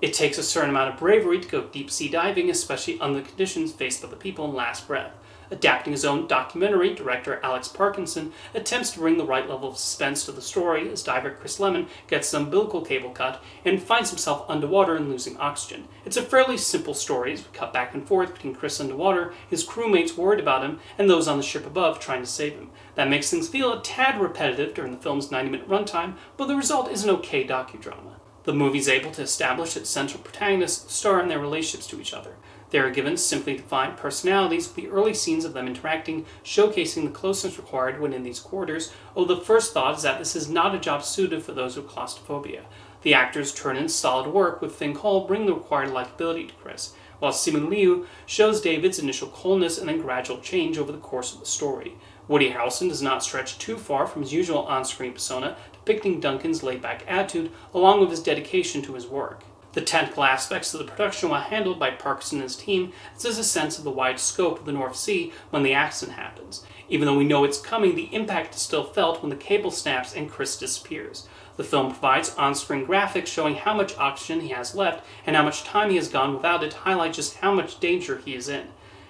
It takes a certain amount of bravery to go deep-sea diving, especially under the conditions faced by the people in Last Breath. Adapting his own documentary, director Alex Parkinson attempts to bring the right level of suspense to the story as diver Chris Lemon gets the umbilical cable cut and finds himself underwater and losing oxygen. It's a fairly simple story as we cut back and forth between Chris underwater, his crewmates worried about him, and those on the ship above trying to save him. That makes things feel a tad repetitive during the film's 90-minute runtime, but the result is an okay docudrama. The movie's able to establish its central protagonists star in their relationships to each other. They are given simply defined personalities with the early scenes of them interacting, showcasing the closeness required when in these quarters, although the first thought is that this is not a job suited for those with claustrophobia. The actors turn in solid work, with Finn Cole bringing the required likability to Chris, while Simu Liu shows David's initial coldness and then gradual change over the course of the story. Woody Harrelson does not stretch too far from his usual on-screen persona, depicting Duncan's laid-back attitude along with his dedication to his work. The technical aspects of the production were handled by Parkinson and his team, as there's a sense of the wide scope of the North Sea when the accident happens. Even though we know it's coming, the impact is still felt when the cable snaps and Chris disappears. The film provides on-screen graphics showing how much oxygen he has left and how much time he has gone without it to highlight just how much danger he is in.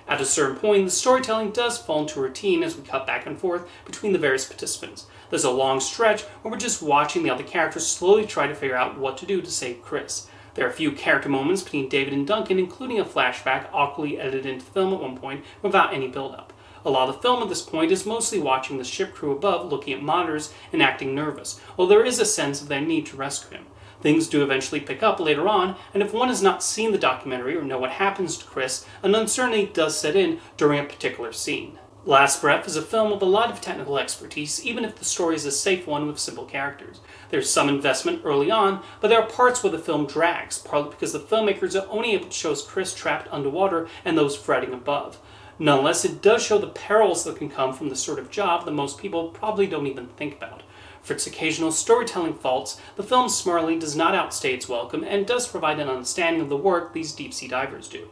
At a certain point, the storytelling does fall into routine as we cut back and forth between the various participants. There's a long stretch where we're just watching the other characters slowly try to figure out what to do to save Chris. There are a few character moments between David and Duncan, including a flashback awkwardly edited into the film at one point without any build-up. A lot of the film at this point is mostly watching the ship crew above looking at monitors and acting nervous, although there is a sense of their need to rescue him. Things do eventually pick up later on, and if one has not seen the documentary or know what happens to Chris, an uncertainty does set in during a particular scene. Last Breath is a film with a lot of technical expertise, even if the story is a safe one with simple characters. There's some investment early on, but there are parts where the film drags, partly because the filmmakers are only able to show Chris trapped underwater and those fretting above. Nonetheless, it does show the perils that can come from the sort of job that most people probably don't even think about. For its occasional storytelling faults, the film smartly does not outstay its welcome and does provide an understanding of the work these deep-sea divers do.